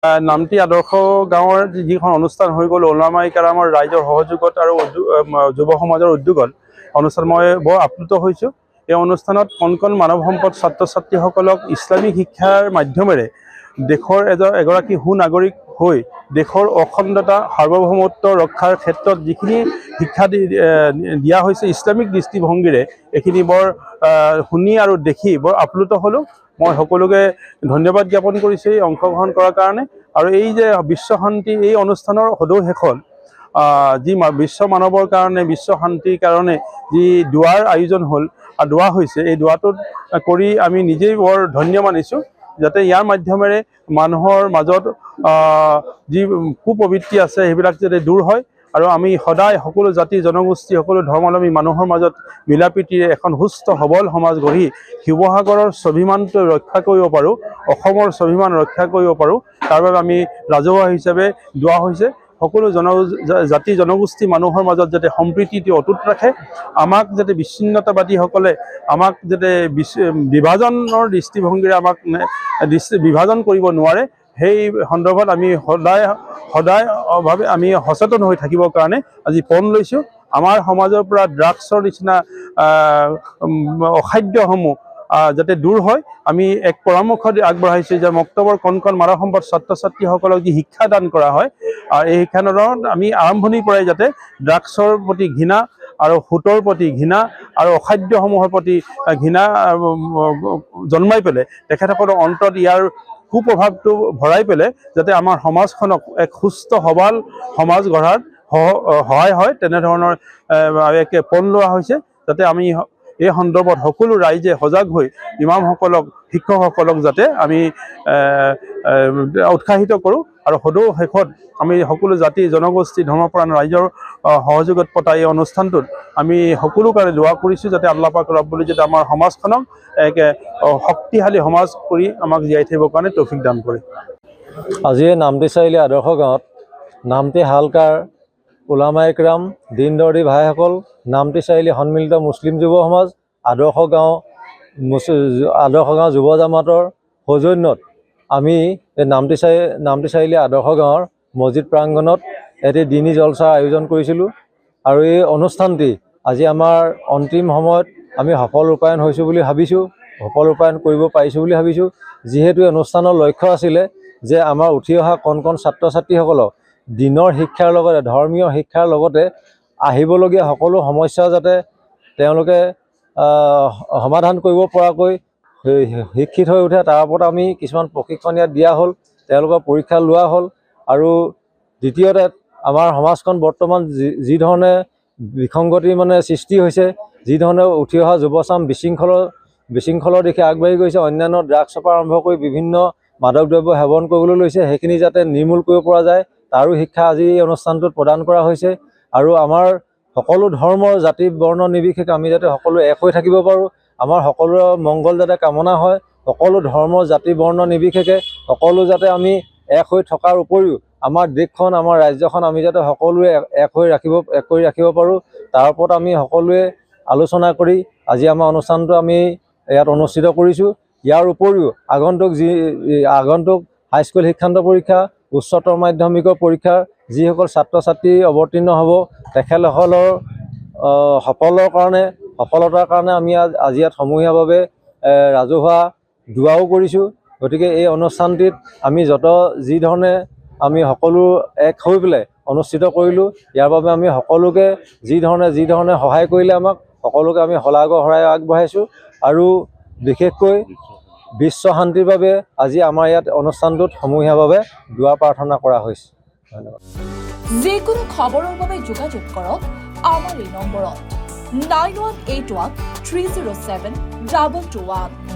নামটি আদৰ্শ গাঁৱৰ যিখন অনুষ্ঠান হৈ গ'ল ওলামাই কেৰামৰ ৰাইজৰ সহযোগত আৰু যুৱ সমাজৰ উদ্যোগত অনুষ্ঠান মই বৰ আপ্লুত হৈছোঁ। এই অনুষ্ঠানত কণ কণ মানৱ সম্পদ ছাত্ৰ ছাত্ৰীসকলক ইছলামিক শিক্ষাৰ মাধ্যমেৰে দেশৰ এগৰাকী সুনাগৰিক হৈ দেশৰ অখণ্ডতা সাৰ্বভৌমত্ব ৰক্ষাৰ ক্ষেত্ৰত যিখিনি শিক্ষা দিয়া হৈছে ইছলামিক দৃষ্টিভংগীৰে এইখিনি বৰ শুনি আৰু দেখি বৰ আপ্লুত হ'লোঁ। মই সকলোকে ধন্যবাদ জ্ঞাপন কৰিছোঁ এই অংশগ্ৰহণ কৰাৰ কাৰণে। আৰু এই যে বিশ্ব শান্তি এই অনুষ্ঠানৰ সদৌ শেষত যি বিশ্ব মানৱৰ কাৰণে বিশ্ব শান্তিৰ কাৰণে যি দুৱাৰ আয়োজন হ'ল আৰু দোৱা হৈছে এই দোৱাটোত কৰি আমি নিজেই বৰ ধন্য মানিছোঁ, যাতে ইয়াৰ মাধ্যমেৰে মানুহৰ মাজত যি কুপ্ৰবৃত্তি আছে সেইবিলাক যাতে দূৰ হয় আৰু আমি সদায় সকলো জাতি জনগোষ্ঠী সকলো ধৰ্মাৱলম্বী মানুহৰ মাজত মিলাপ্ৰীতিৰে এখন সুস্থ সবল সমাজ গঢ়ি শিৱসাগৰৰ স্বাভিমানটো ৰক্ষা কৰিব পাৰোঁ, অসমৰ স্বাভিমান ৰক্ষা কৰিব পাৰোঁ। তাৰ বাবে আমি ৰাজহুৱা হিচাপে দোৱা হৈছে সকলো জাতি জনগোষ্ঠী মানুহৰ মাজত যাতে সম্প্ৰীতিটো অটুট ৰাখে, আমাক যাতে বিচ্ছিন্নতাবাদীসকলে আমাক যাতে বিভাজনৰ দৃষ্টিভংগীৰে আমাক বিভাজন কৰিব নোৱাৰে, সেই সন্দৰ্ভত আমি সদায়ভাৱে আমি সচেতন হৈ থাকিবৰ কাৰণে আজি পণ লৈছোঁ। আমাৰ সমাজৰ পৰা ড্ৰাগছৰ নিচিনা অখাদ্যসমূহ যাতে দূৰ হয় আমি এক পৰামৰ্শ আগবঢ়াইছোঁ যে মক্তবৰ কণ কণ মানৱ সম্পদ ছাত্ৰ ছাত্ৰীসকলক যি শিক্ষাদান কৰা হয় এই শিক্ষাদানত আমি আৰম্ভণিৰ পৰাই যাতে ড্ৰাগছৰ প্ৰতি ঘৃণা আৰু সুতৰ প্ৰতি ঘৃণা আৰু অখাদ্যসমূহৰ প্ৰতি ঘৃণা জন্মাই পেলাই তেখেতসকলৰ অন্তত ইয়াৰ কুপ্ৰভাৱটো ভৰাই পেলাই যাতে আমাৰ সমাজখনক এক সুস্থ সবল সমাজ গঢ়াত সহায় হয় তেনেধৰণৰ এক পণ লোৱা হৈছে, যাতে আমি এই সন্দৰ্ভত সকলো ৰাইজে সজাগ হৈ ইমামসকলক শিক্ষকসকলক যাতে আমি উৎসাহিত কৰোঁ আৰু সদৌ শেষত আমি সকলো জাতি জনগোষ্ঠী ধৰ্মপ্ৰাণ ৰাইজৰ সহযোগত পতা এই অনুষ্ঠানটোত আমি সকলো কাৰণে দোৱা কৰিছোঁ যাতে আল্লাহ পাক ৰব্বুল যাতে আমাৰ সমাজখনক এক শক্তিশালী সমাজ কৰি আমাক জীয়াই থাকিবৰ কাৰণে তৌফিক দান কৰে। আজি নামটি চাৰিআলি আদৰ্শ গাঁৱত নামটি হালকাৰ ওলামাই কেৰাম দিন দৰ্দী ভাইসকল নামটি চাৰিআলি সন্মিলিত মুছলিম যুৱ সমাজ আদৰ্শ গাঁও যুৱ জামাতৰ সৌজন্যত আমি এই নামটি চাৰিআলি আদৰ্শ গাঁৱৰ মছজিদ প্ৰাংগণত এটি দিনী জলচাৰ আয়োজন কৰিছিলোঁ আৰু এই অনুষ্ঠানটি আজি আমাৰ অন্তিম সময়ত আমি সফল ৰূপায়ণ হৈছোঁ বুলি ভাবিছোঁ, সফল ৰূপায়ণ কৰিব পাৰিছোঁ বুলি ভাবিছোঁ। যিহেতু অনুষ্ঠানৰ লক্ষ্য আছিলে যে আমাৰ উঠি অহা কণ কণ ছাত্ৰ ছাত্ৰীসকলক দিনৰ শিক্ষাৰ লগতে ধৰ্মীয় শিক্ষাৰ লগতে আহিবলগীয়া সকলো সমস্যা যাতে তেওঁলোকে সমাধান কৰিব পৰাকৈ শিক্ষিত হৈ উঠে তাৰ ওপৰত আমি কিছুমান প্ৰশিক্ষণ ইয়াত দিয়া হ'ল, তেওঁলোকৰ পৰীক্ষা লোৱা হ'ল। আৰু দ্বিতীয়তে আমাৰ সমাজখন বৰ্তমান যি ধৰণে বিসংগতি সৃষ্টি হৈছে, যি ধৰণে উঠি অহা যুৱচাম বিশৃংখলৰ দিশে আগবাঢ়ি গৈছে, অন্যান্য ড্ৰাগছৰ পৰা আৰম্ভ কৰি বিভিন্ন মাদক দ্ৰব্য সেৱন কৰিবলৈ লৈছে, সেইখিনি যাতে নিৰ্মূল কৰিব পৰা যায় তাৰো শিক্ষা আজি এই অনুষ্ঠানটোত প্ৰদান কৰা হৈছে। আৰু আমাৰ সকলো ধৰ্মৰ জাতি বৰ্ণ নিৰ্বিশেষে আমি যাতে সকলো এক হৈ থাকিব পাৰোঁ, আমাৰ সকলোৰে মংগল যাতে কামনা হয়, সকলো ধৰ্মৰ জাতি বৰ্ণ নিৰ্বিশেষে সকলো যাতে আমি এক হৈ থকাৰ উপৰিও আমাৰ দেশখন আমাৰ ৰাজ্যখন আমি যাতে সকলোৱে এক কৰি ৰাখিব পাৰোঁ তাৰ ওপৰত আমি সকলোৱে আলোচনা কৰি আজি আমাৰ অনুষ্ঠানটো আমি ইয়াত অনুষ্ঠিত কৰিছোঁ। ইয়াৰ উপৰিও আগন্তুক হাইস্কুল শিক্ষান্ত পৰীক্ষা উচ্চতৰ মাধ্যমিকৰ পৰীক্ষাৰ যিসকল ছাত্ৰ ছাত্ৰী অৱতীৰ্ণ হ'ব তেখেতসকলৰ সফলতাৰ কাৰণে আমি আজি ইয়াত সমূহীয়াভাৱে ৰাজহুৱা দোৱাও কৰিছোঁ। গতিকে এই অনুষ্ঠানটিত আমি যি ধৰণে আমি সকলো এক হৈ পেলাই অনুষ্ঠিত কৰিলোঁ, ইয়াৰ বাবে আমি সকলোকে যি ধৰণে সহায় কৰিলে আমাক সকলোকে আমি শলাগৰ শৰাই আগবঢ়াইছোঁ। আৰু বিশেষকৈ বিশ্ব শান্তিৰ বাবে আজি আমাৰ ইয়াত অনুষ্ঠানটোত সমূহীয়াভাৱে দোৱা প্ৰাৰ্থনা কৰা হৈছে। ধন্যবাদ। যিকোনো খবৰৰ বাবে যোগাযোগ কৰক আমাৰ এই নম্বৰত 9181 307 221।